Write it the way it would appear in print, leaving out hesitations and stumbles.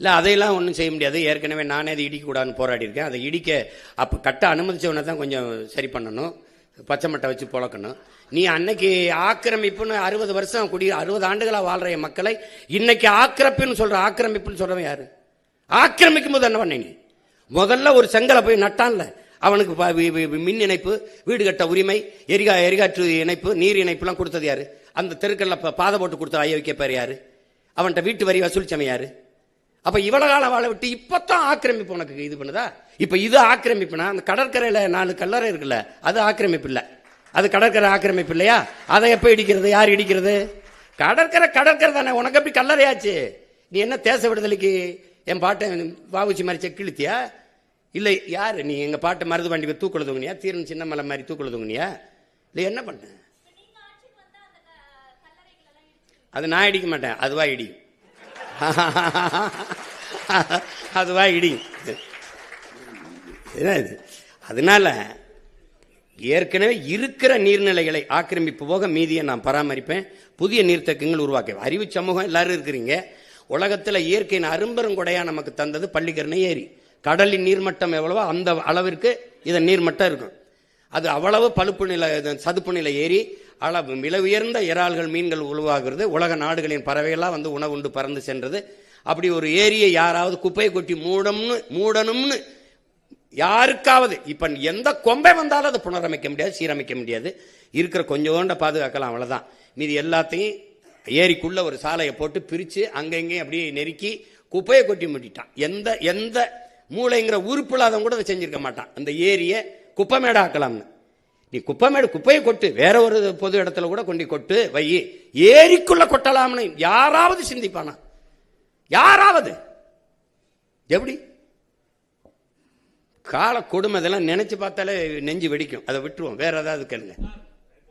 இல்லை அதையெல்லாம் ஒன்றும் செய்ய முடியாது. ஏற்கனவே நானே அதை இடிக்கக்கூடாதுன்னு போராடி இருக்கேன். அதை இடிக்க அப்போ கட்ட அனுமதிச்சவனை தான் கொஞ்சம் சரி பண்ணணும், பச்சை மட்டை வச்சு புழக்கணும். நீ அன்னைக்கு ஆக்கிரமிப்புன்னு 60 வருஷம் 60 ஆண்டுகளாக வாழ்ற மக்களை இன்னைக்கு ஆக்கிரமிப்புன்னு சொல்றவன் யாரு? ஆக்கிரமிக்கும் போது என்ன பண்ண? நீ முதல்ல ஒரு செங்கலை போய் நட்டான்ல, அவனுக்கு மின் இணைப்பு, வீடு கட்ட உரிமை, எரிகாற்று இணைப்பு, நீர் இணைப்புலாம் கொடுத்தது யாரு? அந்த தெருக்கல்ல பாதை போட்டு கொடுத்த ஐயா பேர் யாரு? அவன்கிட்ட வீட்டு வரி வசூலிச்சவன் யாரு? அப்ப இவ்வளவு காலம் வாழ விட்டு இப்பதான் ஆக்கிரமிப்பு உனக்கு இது பண்ணுதா? இப்ப இது ஆக்கிரமிப்புனா அந்த கடற்கரையில 4 கல்லறை இருக்குல்ல, அது ஆக்கிரமிப்பு இல்ல, அது கடற்கரை ஆக்கிரமிப்பு இல்லையா? அதை எப்ப இடிக்கிறது? யார் இடிக்கிறது? கடற்கரை தானே. உனக்கு எப்படி கல்லறையாச்சு? நீ என்ன தேச விடுதலைக்கு என் பாட்டை வாவுச்சி மாதிரி செக்கிழுத்தியா? இல்லை யாரு நீ? எங்க பாட்டை மருது வண்டி தூக்குள்ள தூங்குனியா? தீரன் சின்ன மலை மாதிரி தூக்குள்ள தூங்குனியா? இல்லை என்ன பண்ண? அது நான் இடிக்க மாட்டேன், அதுவா இடி. அதுவா இடி. அதனால ஏற்கனவே இருக்கிற நீர்நிலைகளை ஆக்கிரமிப்பு போக மீதியை நான் பராமரிப்பேன். புதிய நீர்த்தக்கங்கள் உருவாக்க அறிவு சமூகம் எல்லாரும் இருக்கிறீங்க. உலகத்தில் இயற்கையின் அரும்பெருங்கொடையா நமக்கு தந்தது பள்ளிக்கரணை ஏரி. கடலின் நீர்மட்டம் எவ்வளவோ அந்த அளவிற்கு இதன் நீர்மட்டம் இருக்கும். அது அவ்வளவு பழுப்பு நில சதுப்பு நிலை ஏரி, அளவு விலை உயர்ந்த இறால்கள் மீன்கள் உருவாகிறது. உலக நாடுகளின் பறவைகள்லாம் வந்து உணவுண்டு பறந்து சென்றது. அப்படி ஒரு ஏரியை யாராவது குப்பையை கொட்டி மூடணும்னு யாருக்காவது இப்ப எந்த கொம்பை வந்தாலும் அதை புனரமைக்க முடியாது, சீரமைக்க முடியாது. இருக்கிற கொஞ்சோண்ட பாதுகாக்கலாம், அவ்வளவுதான். மீது எல்லாத்தையும் ஏரிக்குள்ள ஒரு சாலையை போட்டு பிரிச்சு அங்கங்கேயும் அப்படியே நெருக்கி குப்பையை கொட்டி மூட்டிட்டான். எந்த மூளைங்கிற உறுப்புலாதவன் கூட அதை செஞ்சிருக்க மாட்டான். அந்த ஏரியை குப்பைமேடா ஆக்கலாம்னு. நீ குப்பையை கொட்டு, வேற ஒரு பொது இடத்துல கூட கொண்டு கொட்டு வை, ஏரிக்குள்ள கொட்டலாம்னு யாராவது சிந்திப்பானா? யாராவது? எப்படி கால கொடுமை இதெல்லாம் நினைச்சு பார்த்தாலே நெஞ்சு வெடிக்கும். அதை விட்டுருவோம், வேற ஏதாவது கேளுங்க.